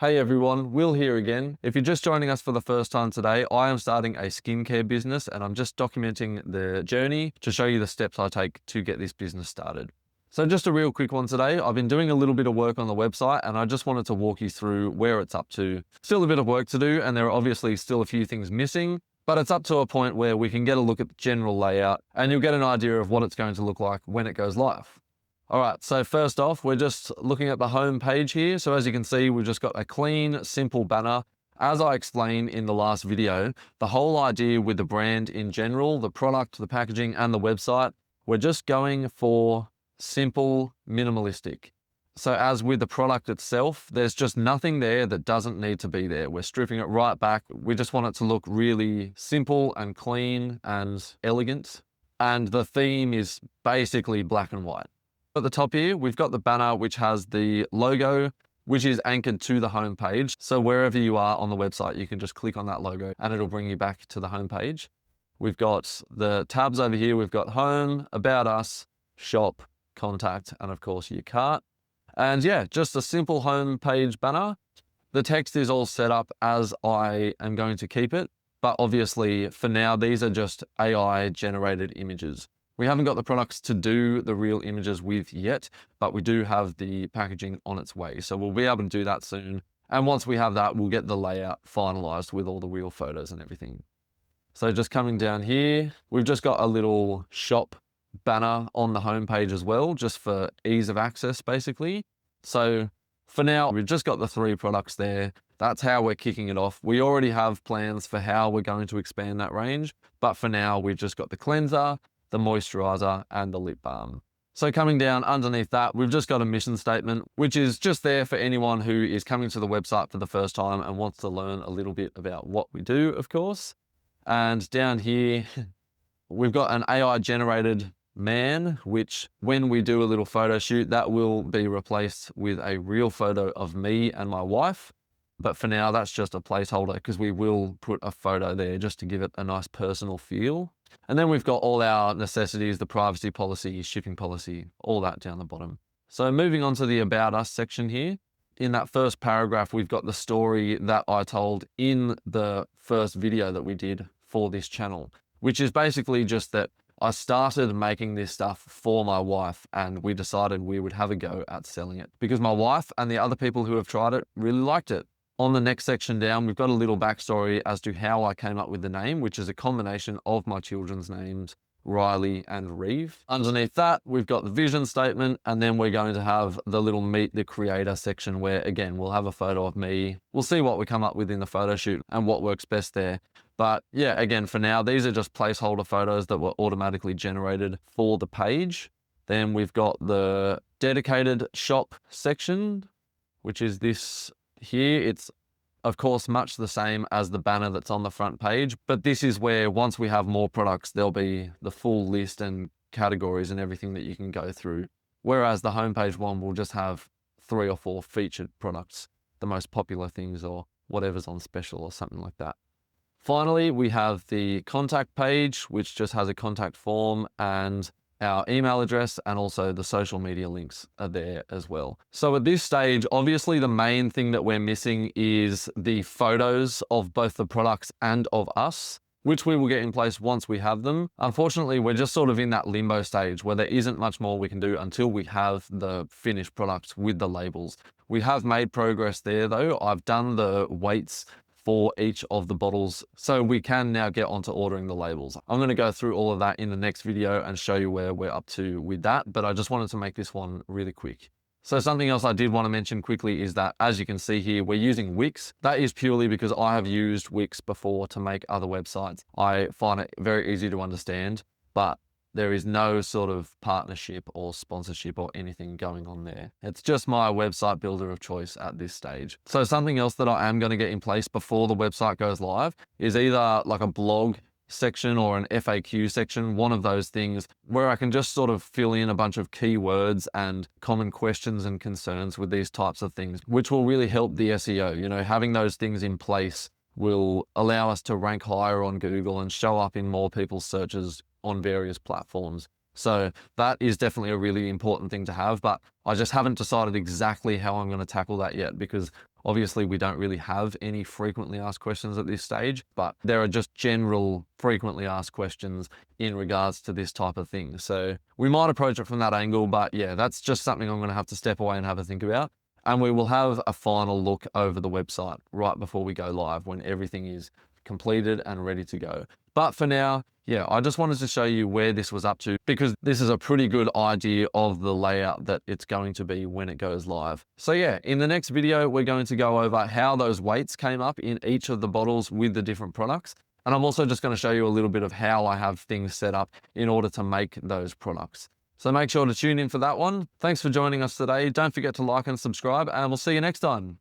Hey everyone, Will here again. If you're just joining us for the first time today, I am starting a skincare business and I'm just documenting the journey to show you the steps I take to get this business started. So just a real quick one today. I've been doing a little bit of work on the website and I just wanted to walk you through where it's up to. Still a bit of work to do and there are obviously still a few things missing, but it's up to a point where we can get a look at the general layout and you'll get an idea of what it's going to look like when it goes live. All right, so first off, we're just looking at the home page here. So as you can see, we've just got a clean, simple banner. As I explained in the last video, the whole idea with the brand in general, the product, the packaging, and the website, we're just going for simple, minimalistic. So as with the product itself, there's just nothing there that doesn't need to be there. We're stripping it right back. We just want it to look really simple and clean and elegant. And the theme is basically black and white. At the top here, we've got the banner, which has the logo, which is anchored to the home page. So wherever you are on the website, you can just click on that logo and it'll bring you back to the home page. We've got the tabs over here. We've got home, about us, shop, contact, and of course your cart. And yeah, just a simple home page banner. The text is all set up as I am going to keep it. But obviously for now, these are just AI generated images. We haven't got the products to do the real images with yet, but we do have the packaging on its way. So we'll be able to do that soon. And once we have that, we'll get the layout finalized with all the real photos and everything. So just coming down here, we've just got a little shop banner on the homepage as well, just for ease of access, basically. So for now, we've just got the 3 products there. That's how we're kicking it off. We already have plans for how we're going to expand that range, but for now, we've just got the cleanser, the moisturizer, and the lip balm. So coming down underneath that, we've just got a mission statement, which is just there for anyone who is coming to the website for the first time and wants to learn a little bit about what we do, of course. And down here, we've got an AI generated man, which when we do a little photo shoot, that will be replaced with a real photo of me and my wife. But for now, that's just a placeholder because we will put a photo there just to give it a nice personal feel. And then we've got all our necessities, the privacy policy, shipping policy, all that down the bottom. So moving on to the About Us section here. In that first paragraph, we've got the story that I told in the first video that we did for this channel, which is basically just that I started making this stuff for my wife and we decided we would have a go at selling it because my wife and the other people who have tried it really liked it. On the next section down, we've got a little backstory as to how I came up with the name, which is a combination of my children's names, Riley and Reeve. Underneath that, we've got the vision statement, and then we're going to have the little meet the creator section where, again, we'll have a photo of me. We'll see what we come up with in the photo shoot and what works best there. But yeah, again, for now, these are just placeholder photos that were automatically generated for the page. Then we've got the dedicated shop section, which is this here. It's of course much the same as the banner that's on the front page, but this is where once we have more products, there'll be the full list and categories and everything that you can go through. Whereas the homepage one will just have 3 or 4 featured products, the most popular things or whatever's on special or something like that. Finally, we have the contact page, which just has a contact form and our email address, and also the social media links are there as well. So at this stage, obviously the main thing that we're missing is the photos of both the products and of us, which we will get in place once we have them. Unfortunately, we're just sort of in that limbo stage where there isn't much more we can do until we have the finished products with the labels. We have made progress there though. I've done the weights for each of the bottles, so we can now get onto ordering the labels. I'm going to go through all of that in the next video and show you where we're up to with that, but I just wanted to make this one really quick. So something else I did want to mention quickly is that, as you can see here, we're using Wix. That is purely because I have used Wix before to make other websites. I find it very easy to understand, but there is no sort of partnership or sponsorship or anything going on there. It's just my website builder of choice at this stage. So something else that I am going to get in place before the website goes live is either like a blog section or an FAQ section, one of those things where I can just sort of fill in a bunch of keywords and common questions and concerns with these types of things, which will really help the SEO. You know, having those things in place will allow us to rank higher on Google and show up in more people's searches on various platforms. So that is definitely a really important thing to have, but I just haven't decided exactly how I'm going to tackle that yet because Obviously, we don't really have any frequently asked questions at this stage, but there are just general frequently asked questions in regards to this type of thing. So we might approach it from that angle, but yeah, that's just something I'm going to have to step away and have a think about. And we will have a final look over the website right before we go live when everything is completed and ready to go. But for now, yeah, I just wanted to show you where this was up to, because this is a pretty good idea of the layout that it's going to be when it goes live. So yeah, in the next video, we're going to go over how those weights came up in each of the bottles with the different products. And I'm also just going to show you a little bit of how I have things set up in order to make those products. So make sure to tune in for that one. Thanks for joining us today. Don't forget to like and subscribe, and we'll see you next time.